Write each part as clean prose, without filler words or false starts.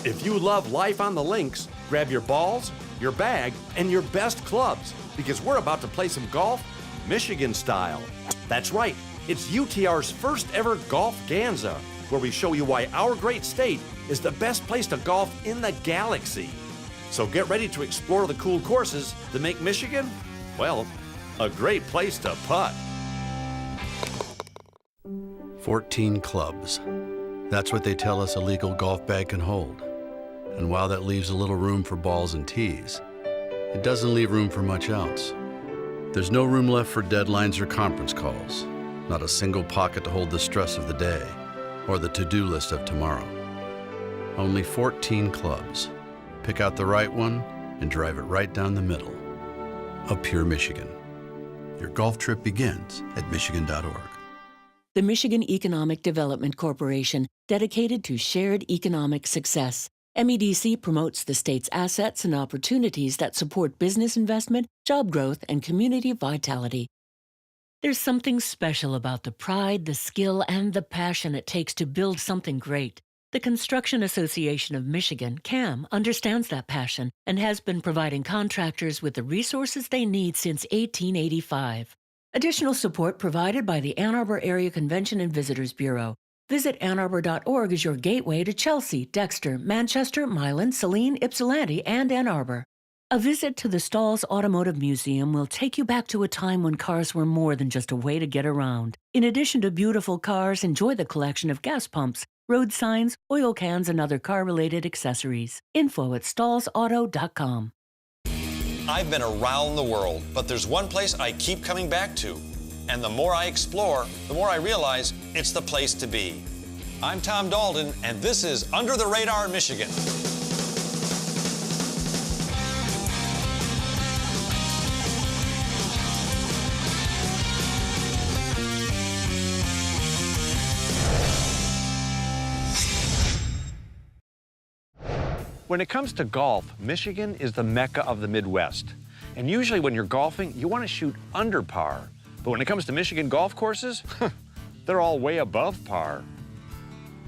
If you love life on the links, grab your balls, your bag, and your best clubs, because we're about to play some golf Michigan style. That's right, it's UTR's first ever golf-ganza, where we show you why our great state is the best place to golf in the galaxy. So get ready to explore the cool courses that make Michigan, well, a great place to putt. 14 clubs. That's what they tell us a legal golf bag can hold. And while that leaves a little room for balls and tees, it doesn't leave room for much else. There's no room left for deadlines or conference calls, not a single pocket to hold the stress of the day or the to-do list of tomorrow. Only 14 clubs. Pick out the right one and drive it right down the middle of pure Michigan. Your golf trip begins at michigan.org. The Michigan Economic Development Corporation, dedicated to shared economic success. MEDC promotes the state's assets and opportunities that support business investment, job growth, and community vitality. There's something special about the pride, the skill, and the passion it takes to build something great. The Construction Association of Michigan, CAM, understands that passion and has been providing contractors with the resources they need since 1885. Additional support provided by the Ann Arbor Area Convention and Visitors Bureau. Visit annarbor.org as your gateway to Chelsea, Dexter, Manchester, Milan, Saline, Ypsilanti, and Ann Arbor. A visit to the Stalls Automotive Museum will take you back to a time when cars were more than just a way to get around. In addition to beautiful cars, enjoy the collection of gas pumps, road signs, oil cans, and other car-related accessories. Info at stallsauto.com. I've been around the world, but there's one place I keep coming back to. And the more I explore, the more I realize it's the place to be. I'm Tom Dalton, and this is Under the Radar, Michigan. When it comes to golf, Michigan is the mecca of the Midwest. And usually when you're golfing, you want to shoot under par. But when it comes to Michigan golf courses, they're all way above par.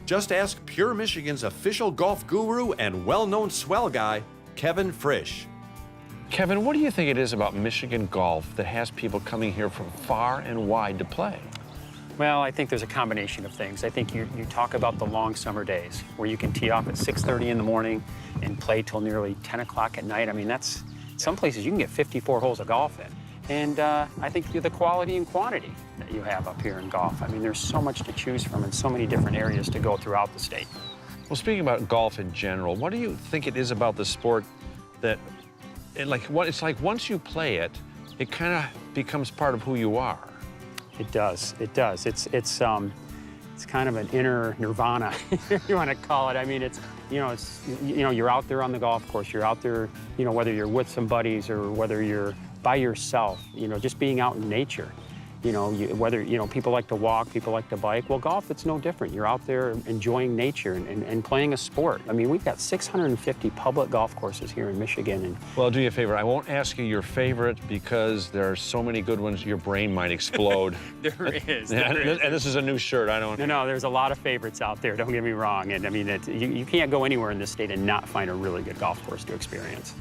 Just ask Pure Michigan's official golf guru and well-known swell guy, Kevin Frisch. Kevin, what do you think it is about Michigan golf that has people coming here from far and wide to play? Well, I think there's a combination of things. I think you talk about the long summer days where you can tee off at 6:30 in the morning and play till nearly 10 o'clock at night. I mean, that's some places you can get 54 holes of golf in. And I think the quality and quantity that you have up here in golf. I mean, there's so much to choose from and so many different areas to go throughout the state. Well, speaking about golf in general, what do you think it is about the sport that, it's like once you play it, it kind of becomes part of who you are? It does. It does. It's kind of an inner nirvana, if you want to call it. I mean, you're out there on the golf course. You're out there, whether you're with some buddies or whether you're by yourself, just being out in nature. Whether people like to walk, people like to bike. Well, golf, it's no different. You're out there enjoying nature and playing a sport. I mean, we've got 650 public golf courses here in Michigan. And well, do you a favor. I won't ask you your favorite because there are so many good ones, your brain might explode. There is. And this is a new shirt. I don't. No, there's a lot of favorites out there. Don't get me wrong. And I mean, you can't go anywhere in this state and not find a really good golf course to experience.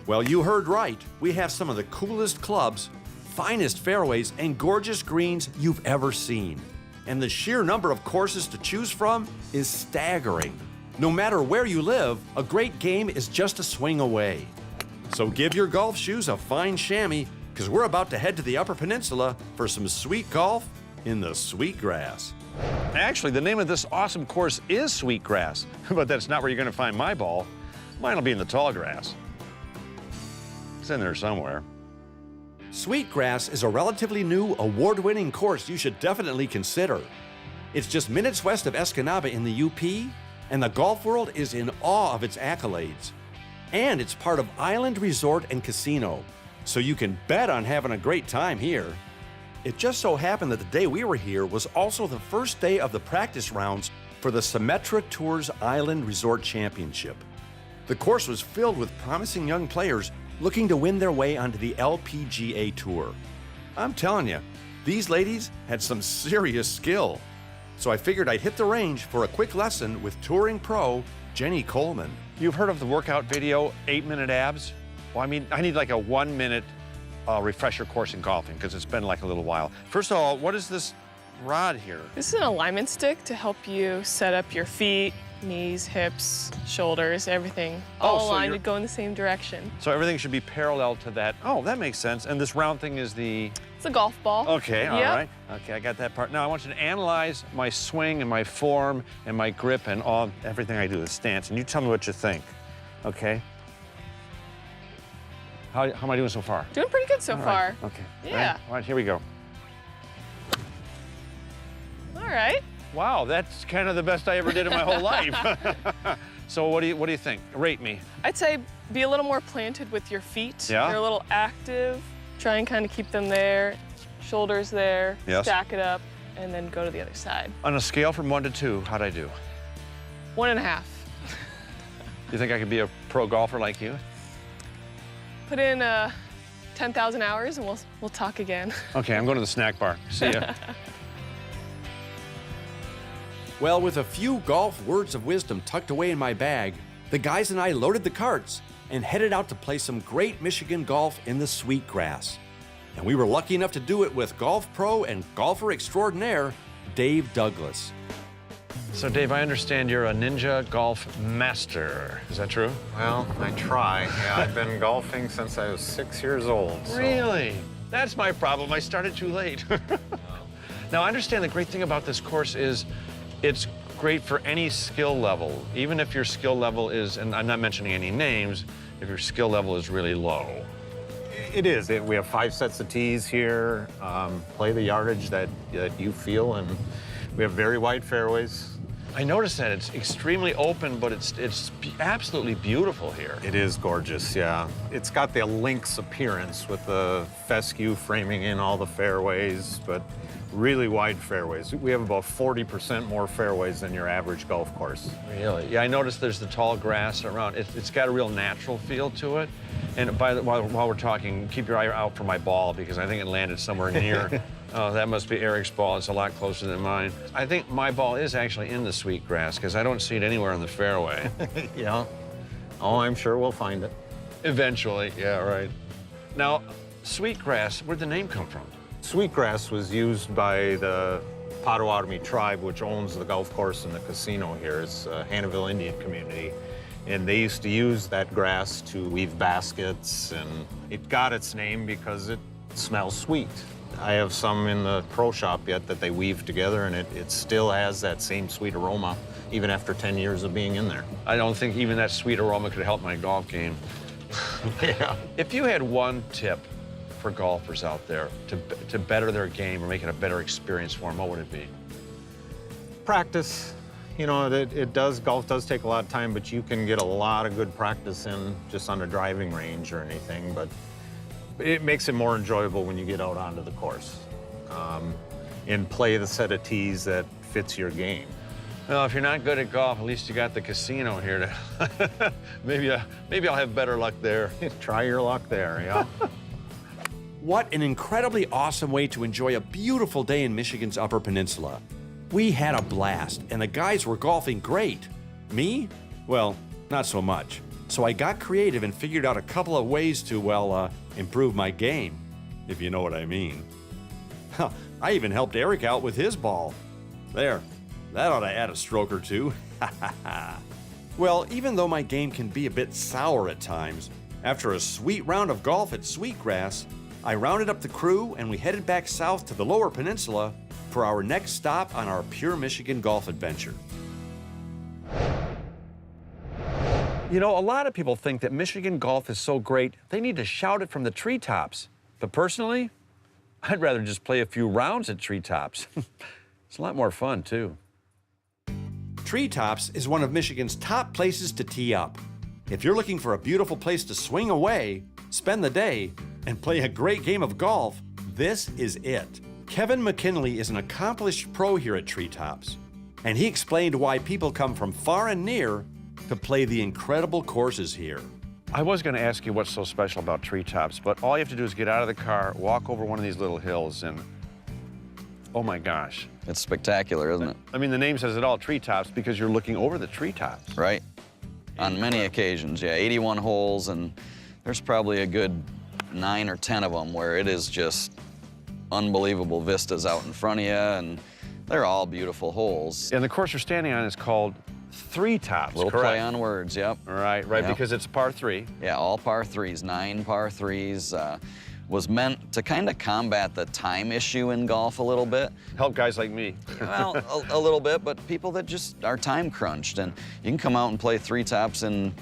Well, you heard right. We have some of the coolest clubs, finest fairways, and gorgeous greens you've ever seen. And the sheer number of courses to choose from is staggering. No matter where you live, a great game is just a swing away. So give your golf shoes a fine chamois, because we're about to head to the Upper Peninsula for some sweet golf in the Sweetgrass. Actually, the name of this awesome course is Sweetgrass, but that's not where you're going to find my ball. Mine will be in the tall grass. It's in there somewhere. Sweetgrass is a relatively new, award-winning course you should definitely consider. It's just minutes west of Escanaba in the UP, and the golf world is in awe of its accolades. And it's part of Island Resort and Casino, so you can bet on having a great time here. It just so happened that the day we were here was also the first day of the practice rounds for the Symetra Tours Island Resort Championship. The course was filled with promising young players looking to win their way onto the LPGA Tour. I'm telling you, these ladies had some serious skill. So I figured I'd hit the range for a quick lesson with touring pro Jenny Coleman. You've heard of the workout video, 8-minute abs? Well, I mean, I need like a 1-minute refresher course in golfing because it's been like a little while. First of all, what is this rod here? This is an alignment stick to help you set up your feet, knees, hips, shoulders, everything. All aligned to go in the same direction. So everything should be parallel to that. Oh, that makes sense. And this round thing is the... It's a golf ball. Okay, all right. Okay, I got that part. Now I want you to analyze my swing and my form and my grip and everything I do, the stance, and you tell me what you think, okay? How am I doing so far? Doing pretty good so far. Okay. Yeah. All right, here we go. All right. Wow, that's kind of the best I ever did in my whole life. So what do you think? Rate me. I'd say be a little more planted with your feet. Yeah? They're a little active. Try and kind of keep them there, shoulders there, Yes. stack it up, and then go to the other side. On a scale from 1 to 2, how'd I do? 1.5. You think I could be a pro golfer like you? Put in 10,000 hours and we'll talk again. Okay, I'm going to the snack bar. See ya. Well, with a few golf words of wisdom tucked away in my bag, the guys and I loaded the carts and headed out to play some great Michigan golf in the Sweetgrass. And we were lucky enough to do it with golf pro and golfer extraordinaire, Dave Douglas. So Dave, I understand you're a ninja golf master. Is that true? Well, I try. Yeah, I've been golfing since I was 6 years old. So. Really? That's my problem. I started too late. Now, I understand the great thing about this course is it's great for any skill level, even if your skill level is, and I'm not mentioning any names, if your skill level is really low. It is. We have 5 sets of tees here. Play the yardage that you feel, and we have very wide fairways. I noticed that it's extremely open, but it's absolutely beautiful here. It is gorgeous, yeah. It's got the links appearance with the fescue framing in all the fairways, but really wide fairways. We have about 40% more fairways than your average golf course. Really? Yeah, I noticed there's the tall grass around. It's got a real natural feel to it. And while we're talking, keep your eye out for my ball because I think it landed somewhere near. Oh, that must be Eric's ball. It's a lot closer than mine. I think my ball is actually in the Sweetgrass because I don't see it anywhere on the fairway. Yeah. Oh, I'm sure we'll find it. Eventually, yeah, right. Now, Sweetgrass, where'd the name come from? Sweetgrass was used by the Potawatomi tribe, which owns the golf course and the casino here. It's a Hannahville Indian community. And they used to use that grass to weave baskets, and it got its name because it smells sweet. I have some in the pro shop yet that they weave together, and it still has that same sweet aroma, even after 10 years of being in there. I don't think even that sweet aroma could help my golf game. Yeah. If you had one tip for golfers out there to better their game or make it a better experience for them, what would it be? Practice. You know, golf does take a lot of time, but you can get a lot of good practice in just on a driving range or anything, but it makes it more enjoyable when you get out onto the course and play the set of tees that fits your game. Well, if you're not good at golf, at least you got the casino here to maybe I'll have better luck there. Try your luck there, yeah. What an incredibly awesome way to enjoy a beautiful day in Michigan's Upper Peninsula. We had a blast, and the guys were golfing great. Me? Well, not so much. So I got creative and figured out a couple of ways to, well, improve my game, if you know what I mean. I even helped Eric out with his ball. There, that ought to add a stroke or two. Well, even though my game can be a bit sour at times, after a sweet round of golf at Sweetgrass, I rounded up the crew and we headed back south to the Lower Peninsula for our next stop on our pure Michigan golf adventure. You know, a lot of people think that Michigan golf is so great, they need to shout it from the treetops. But personally, I'd rather just play a few rounds at Treetops. It's a lot more fun, too. Treetops is one of Michigan's top places to tee up. If you're looking for a beautiful place to swing away, spend the day, and play a great game of golf, this is it. Kevin McKinley is an accomplished pro here at Treetops, and he explained why people come from far and near to play the incredible courses here. I was going to ask you what's so special about Treetops, but all you have to do is get out of the car, walk over one of these little hills, and oh my gosh. It's spectacular, isn't it? I mean, the name says it all, Treetops, because you're looking over the treetops. Right. On many occasions, yeah, 81 holes, and there's probably a good 9 or 10 of them where it is just unbelievable vistas out in front of you, and they're all beautiful holes. And the course you're standing on is called Treetops, Little correct? play on words, yep. Right, Yep. because it's par 3. Yeah, all par 3s, 9 par 3s. Was meant to kind of combat the time issue in golf a little bit. Help guys like me. Well, a little bit, but people that just are time crunched. And you can come out and play Treetops in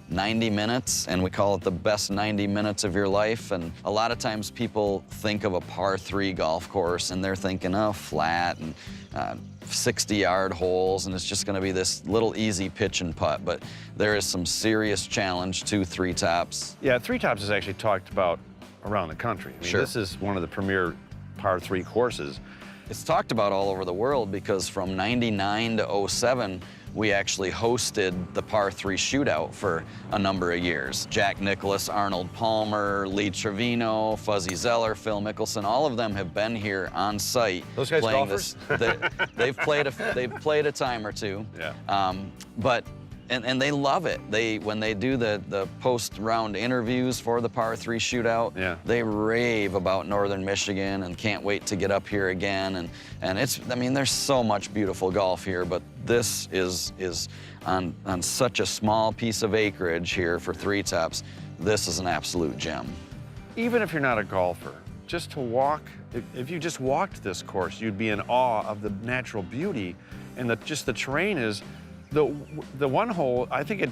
90 minutes, and we call it the best 90 minutes of your life. And a lot of times people think of a par 3 golf course and they're thinking, oh, flat and 60-yard holes, and it's just going to be this little easy pitch and putt. But there is some serious challenge to Treetops. Yeah, Treetops is actually talked about around the country. I mean, Sure. This is one of the premier par 3 courses. It's talked about all over the world because from 99 to 07, we actually hosted the par 3 shootout for a number of years. Jack Nicklaus, Arnold Palmer, Lee Trevino, Fuzzy Zeller, Phil Mickelson, all of them have been here on site. Those guys playing golfers? They've played a time or two. Yeah. And they love it. When they do the post-round interviews for the par 3 shootout, Yeah. they rave about Northern Michigan and can't wait to get up here again. And it's, I mean, there's so much beautiful golf here, but this is on such a small piece of acreage here for Treetops. This is an absolute gem. Even if you're not a golfer, just to walk, if you just walked this course, you'd be in awe of the natural beauty, and just the terrain is. The one hole, I think it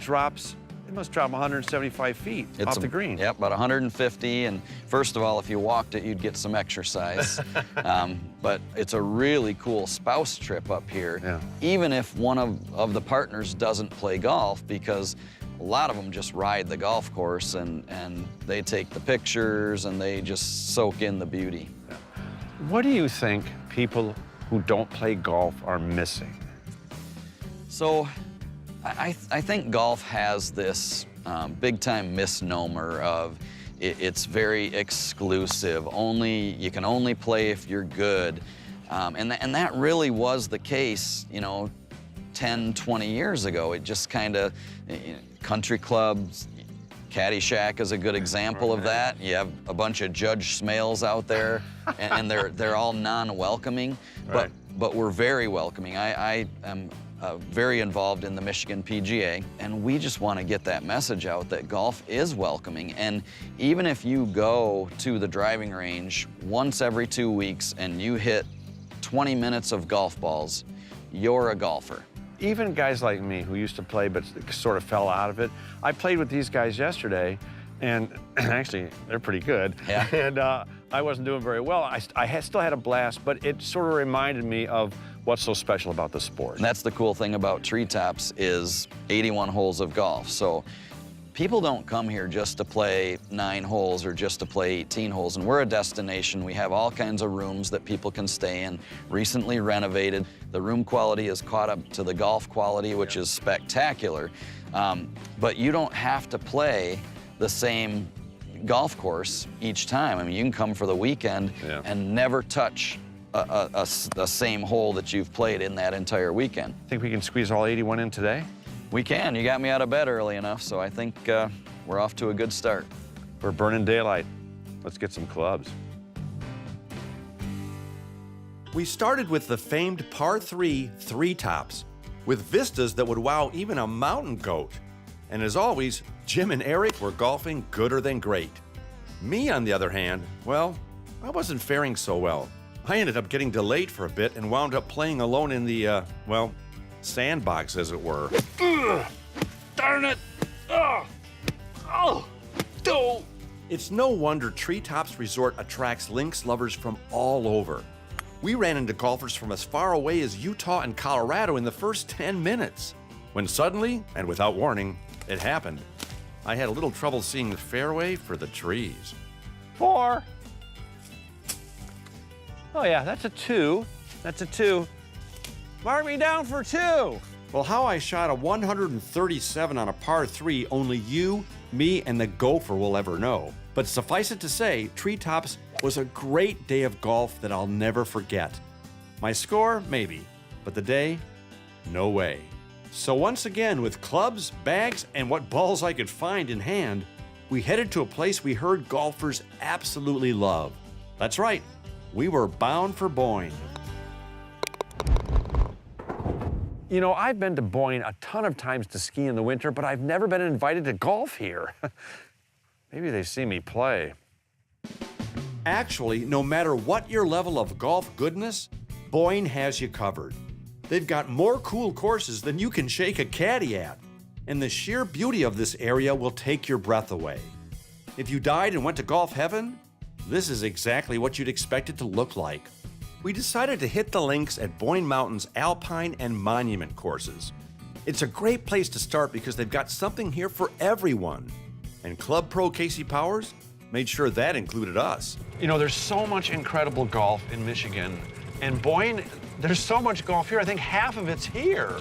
must drop 175 feet off the green. Yep, about 150. And first of all, if you walked it, you'd get some exercise. But it's a really cool spouse trip up here, Yeah. even if one of the partners doesn't play golf, because a lot of them just ride the golf course and they take the pictures and they just soak in the beauty. What do you think people who don't play golf are missing? So I think golf has this big-time misnomer of it's very exclusive. You can only play if you're good. And that really was the case, 10, 20 years ago. It just kind of, country clubs, Caddyshack is a good example of that. You have a bunch of Judge Smales out there, and they're all non-welcoming, Right. but we're very welcoming. I am very involved in the Michigan PGA, and we just want to get that message out that golf is welcoming. And even if you go to the driving range once every 2 weeks and you hit 20 minutes of golf balls, you're a golfer. Even guys like me who used to play but sort of fell out of it, I played with these guys yesterday, and actually, they're pretty good. Yeah. And I wasn't doing very well. I still had a blast, but it sort of reminded me of what's so special about the sport. And that's the cool thing about Treetops is 81 holes of golf. So people don't come here just to play 9 holes or just to play 18 holes. And we're a destination. We have all kinds of rooms that people can stay in, recently renovated. The room quality is caught up to the golf quality, which is spectacular. But you don't have to play the same golf course each time. I mean, you can come for the weekend and never touch a same hole that you've played in that entire weekend. Think we can squeeze all 81 in today? We can. You got me out of bed early enough, so I think we're off to a good start. We're burning daylight. Let's get some clubs. We started with the famed par 3 Treetops, with vistas that would wow even a mountain goat. And as always, Jim and Eric were golfing gooder than great. Me, on the other hand, well, I wasn't faring so well. I ended up getting delayed for a bit and wound up playing alone in the, sandbox, as it were. Ugh, darn it! Ugh. Oh! Oh! It's no wonder Treetops Resort attracts links lovers from all over. We ran into golfers from as far away as Utah and Colorado in the first 10 minutes, when suddenly, and without warning, it happened. I had a little trouble seeing the fairway for the trees. 4. Oh yeah, that's a 2. That's a 2. Mark me down for 2. Well, how I shot a 137 on a par 3, only you, me, and the gopher will ever know. But suffice it to say, Treetops was a great day of golf that I'll never forget. My score, maybe, but the day, no way. So once again, with clubs, bags, and what balls I could find in hand, we headed to a place we heard golfers absolutely love. That's right, we were bound for Boyne. You know, I've been to Boyne a ton of times to ski in the winter, but I've never been invited to golf here. Maybe they see me play. Actually, no matter what your level of golf goodness, Boyne has you covered. They've got more cool courses than you can shake a caddy at, and the sheer beauty of this area will take your breath away. If you died and went to golf heaven, this is exactly what you'd expect it to look like. We decided to hit the links at Boyne Mountain's Alpine and Monument courses. It's a great place to start because they've got something here for everyone. And Club Pro Casey Powers made sure that included us. You know, there's so much incredible golf in Michigan, and Boyne, there's so much golf here. I think half of it's here.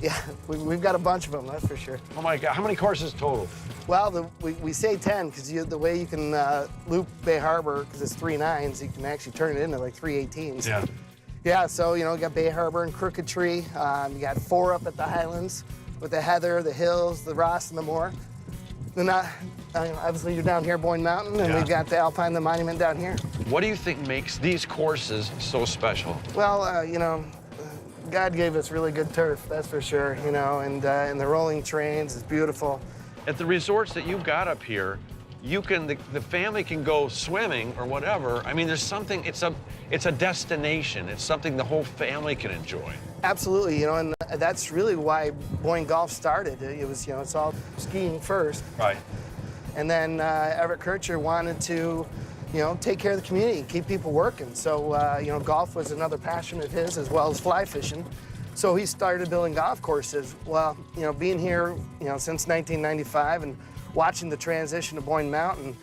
Yeah, we've got a bunch of them, that's for sure. Oh my God, how many courses total? Well, we say 10 because the way you can loop Bay Harbor, because it's 3 9s, you can actually turn it into like 3 18s. Yeah. Yeah, so, you know, you got Bay Harbor and Crooked Tree. You got 4 up at the Highlands with the Heather, the Hills, the Ross, and the Moor. Then, obviously, you're down here, Boyne Mountain, and we've got the Alpine, the Monument down here. What do you think makes these courses so special? Well, you know, God gave us really good turf, that's for sure, you know, and the rolling trains is beautiful. At the resorts that you've got up here, you can, the family can go swimming or whatever. I mean, there's something, it's a destination. It's something the whole family can enjoy. Absolutely, you know, and that's really why Boyne Golf started. It was, you know, it's all skiing first. Right. And then Everett Kircher wanted to, you know, take care of the community and keep people working. So, you know, golf was another passion of his, as well as fly fishing. So he started building golf courses. Well, you know, being here, you know, since 1995 and watching the transition to Boyne Mountain,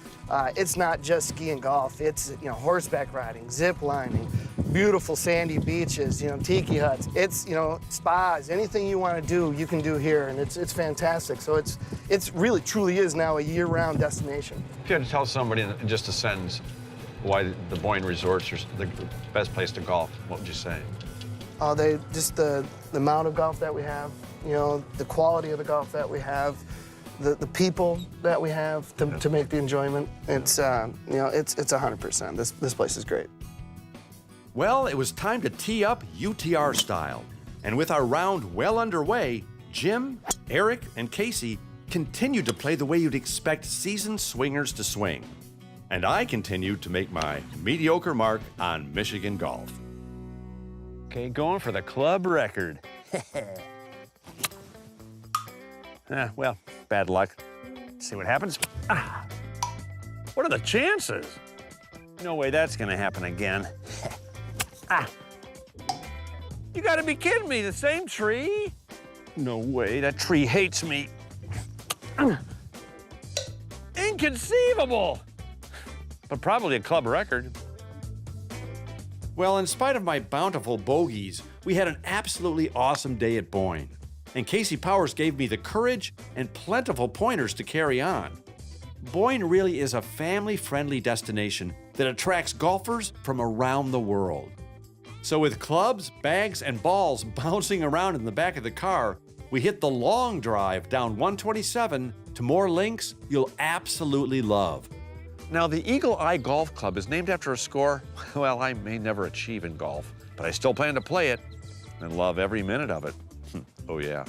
it's not just skiing golf. It's, you know, horseback riding, zip lining, beautiful sandy beaches, you know, tiki huts. It's, you know, spas. Anything you want to do, you can do here, and it's fantastic. So it's really, truly is now a year-round destination. If you had to tell somebody in just a sentence why the Boyne resorts are the best place to golf, what would you say? Just the amount of golf that we have, you know, the quality of the golf that we have, the people that we have to make the enjoyment. It's, you know, it's 100%. This place is great. Well, it was time to tee up UTR style. And with our round well underway, Jim, Eric, and Casey continued to play the way you'd expect seasoned swingers to swing. And I continued to make my mediocre mark on Michigan golf. Okay, going for the club record. Well, bad luck. See what happens. What are the chances? No way that's gonna happen again. You gotta be kidding me, the same tree? No way, that tree hates me. Inconceivable! But probably a club record. Well, in spite of my bountiful bogeys, we had an absolutely awesome day at Boyne. And Casey Powers gave me the courage and plentiful pointers to carry on. Boyne really is a family-friendly destination that attracts golfers from around the world. So with clubs, bags, and balls bouncing around in the back of the car, we hit the long drive down 127 to more links you'll absolutely love. Now, the Eagle Eye Golf Club is named after a score, well, I may never achieve in golf, but I still plan to play it and love every minute of it. Oh, yeah.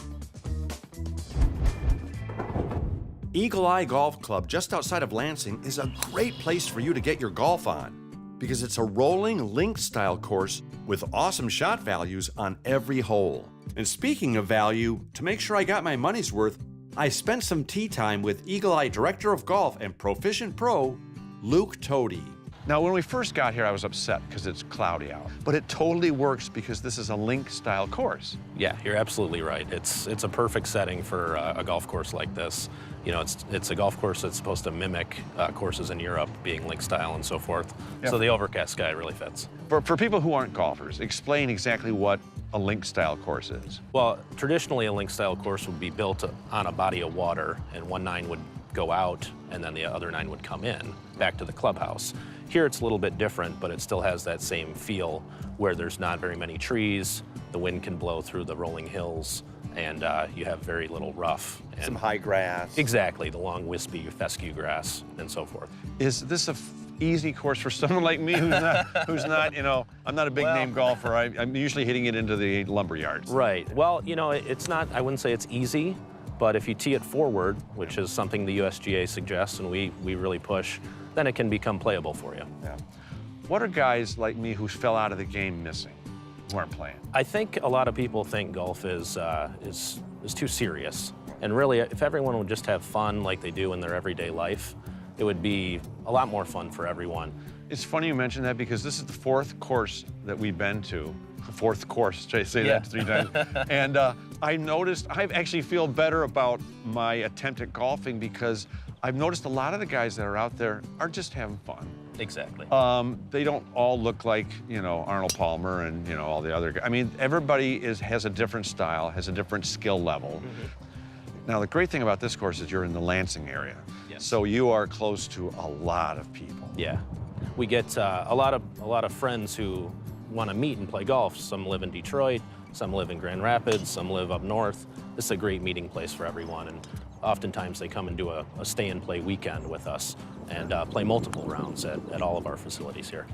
Eagle Eye Golf Club just outside of Lansing is a great place for you to get your golf on because it's a rolling link-style course with awesome shot values on every hole. And speaking of value, to make sure I got my money's worth, I spent some tee time with Eagle Eye Director of Golf and Proficient Pro, Luke Tody. Now, when we first got here, I was upset because it's cloudy out, but it totally works because this is a link-style course. Yeah, you're absolutely right. It's a perfect setting for a golf course like this. You know, it's a golf course that's supposed to mimic courses in Europe, being link-style and so forth. Yeah. So the overcast sky really fits. For people who aren't golfers, explain exactly what a link-style course is. Well, traditionally a link-style course would be built on a body of water, and one 9 would go out, and then the other 9 would come in, back to the clubhouse. Here it's a little bit different, but it still has that same feel where there's not very many trees, the wind can blow through the rolling hills, and you have very little rough. And Some high grass. Exactly, the long wispy fescue grass and so forth. Is this a easy course for someone like me who's not, you know, I'm not a big name golfer. I'm usually hitting it into the lumber yards. Right. Well, you know, it's not, I wouldn't say it's easy, but if you tee it forward, which is something the USGA suggests and we really push, then it can become playable for you. Yeah. What are guys like me who fell out of the game missing, who aren't playing? I think a lot of people think golf is too serious. And really, if everyone would just have fun like they do in their everyday life, it would be a lot more fun for everyone. It's funny you mention that because this is the fourth course that we've been to. The fourth course, should I say that 3 times? And I noticed, I actually feel better about my attempt at golfing because I've noticed a lot of the guys that are out there are just having fun. Exactly. They don't all look like, you know, Arnold Palmer and, you know, all the other guys. I mean, everybody has a different style, has a different skill level. Now, the great thing about this course is you're in the Lansing area. Yes. So you are close to a lot of people. Yeah. We get a lot of friends who want to meet and play golf. Some live in Detroit, some live in Grand Rapids, some live up north. This is a great meeting place for everyone, and oftentimes they come and do a stay and play weekend with us and play multiple rounds at all of our facilities here.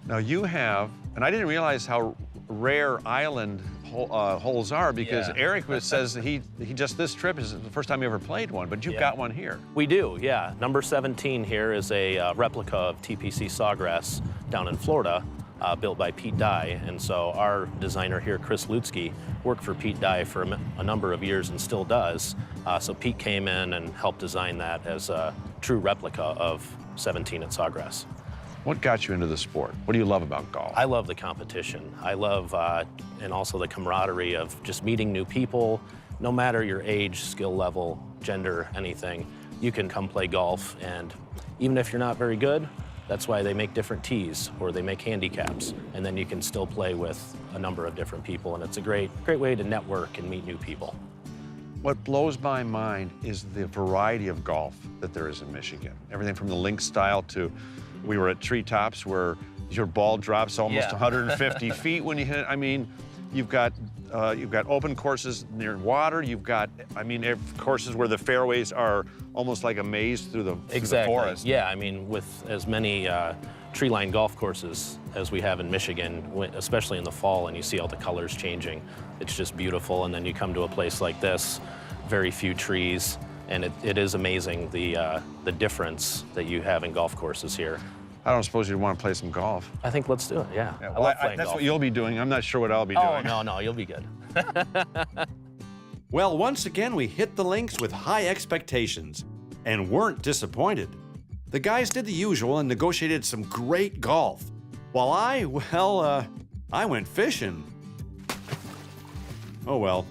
Now you have, and I didn't realize how rare island holes are because Eric says that he just, this trip is the first time he ever played one, but you've got one here. We do, yeah. Number 17 here is a replica of TPC Sawgrass down in Florida, built by Pete Dye. And so our designer here, Chris Lutzke, worked for Pete Dye for a number of years and still does. So Pete came in and helped design that as a true replica of 17 at Sawgrass. What got you into the sport? What do you love about golf? I love the competition. I love, and also the camaraderie of just meeting new people. No matter your age, skill level, gender, anything, you can come play golf. And even if you're not very good, that's why they make different tees or they make handicaps. And then you can still play with a number of different people. And it's a great way to network and meet new people. What blows my mind is the variety of golf that there is in Michigan. Everything from the link style to, we were at Treetops where your ball drops almost 150 feet when you hit it. I mean, you've got open courses near water. You've got, I mean, courses where the fairways are almost like a maze through the forest. Yeah, I mean, with as many tree-lined golf courses as we have in Michigan, especially in the fall, and you see all the colors changing, it's just beautiful. And then you come to a place like this, very few trees, and it is amazing the difference that you have in golf courses here. I don't suppose you'd want to play some golf. I think let's do it, yeah. Well, that's golf. what you'll be doing. I'm not sure what I'll be doing. Oh, no, you'll be good. Well, once again, we hit the links with high expectations and weren't disappointed. The guys did the usual and negotiated some great golf, while I went fishing. Oh well,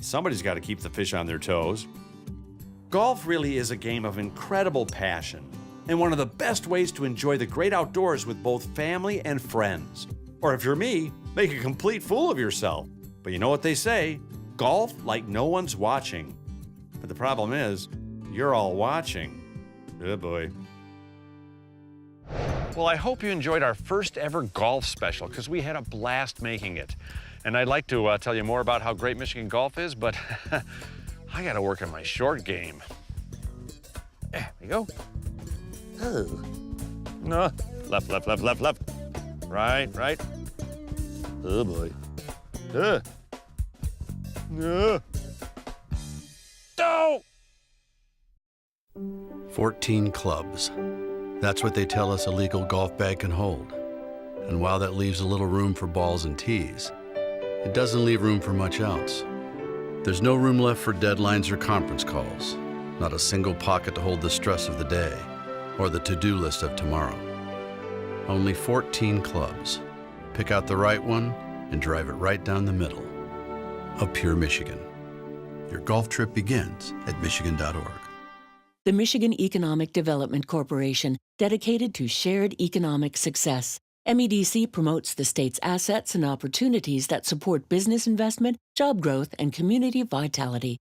somebody's got to keep the fish on their toes. Golf really is a game of incredible passion and one of the best ways to enjoy the great outdoors with both family and friends. Or if you're me, make a complete fool of yourself. But you know what they say, golf like no one's watching. But the problem is, you're all watching. Good boy. Well, I hope you enjoyed our first ever golf special because we had a blast making it. And I'd like to tell you more about how great Michigan golf is, but I got to work on my short game. There we go. Oh. No. Left, left, left, left, left. Right, right. Oh, boy. No. 14 clubs. That's what they tell us a legal golf bag can hold. And while that leaves a little room for balls and tees, it doesn't leave room for much else. There's no room left for deadlines or conference calls, not a single pocket to hold the stress of the day or the to-do list of tomorrow. Only 14 clubs. Pick out the right one and drive it right down the middle of pure Michigan. Your golf trip begins at michigan.org. The Michigan Economic Development Corporation, dedicated to shared economic success. MEDC promotes the state's assets and opportunities that support business investment, job growth, and community vitality.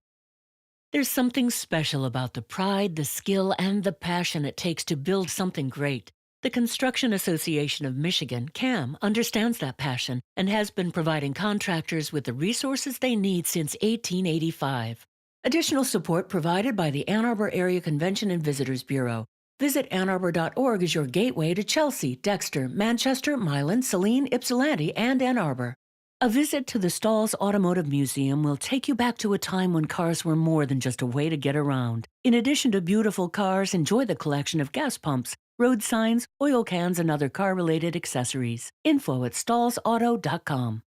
There's something special about the pride, the skill, and the passion it takes to build something great. The Construction Association of Michigan, CAM, understands that passion and has been providing contractors with the resources they need since 1885. Additional support provided by the Ann Arbor Area Convention and Visitors Bureau. Visit annarbor.org as your gateway to Chelsea, Dexter, Manchester, Milan, Saline, Ypsilanti, and Ann Arbor. A visit to the Stalls Automotive Museum will take you back to a time when cars were more than just a way to get around. In addition to beautiful cars, enjoy the collection of gas pumps, road signs, oil cans, and other car-related accessories. Info at stallsauto.com.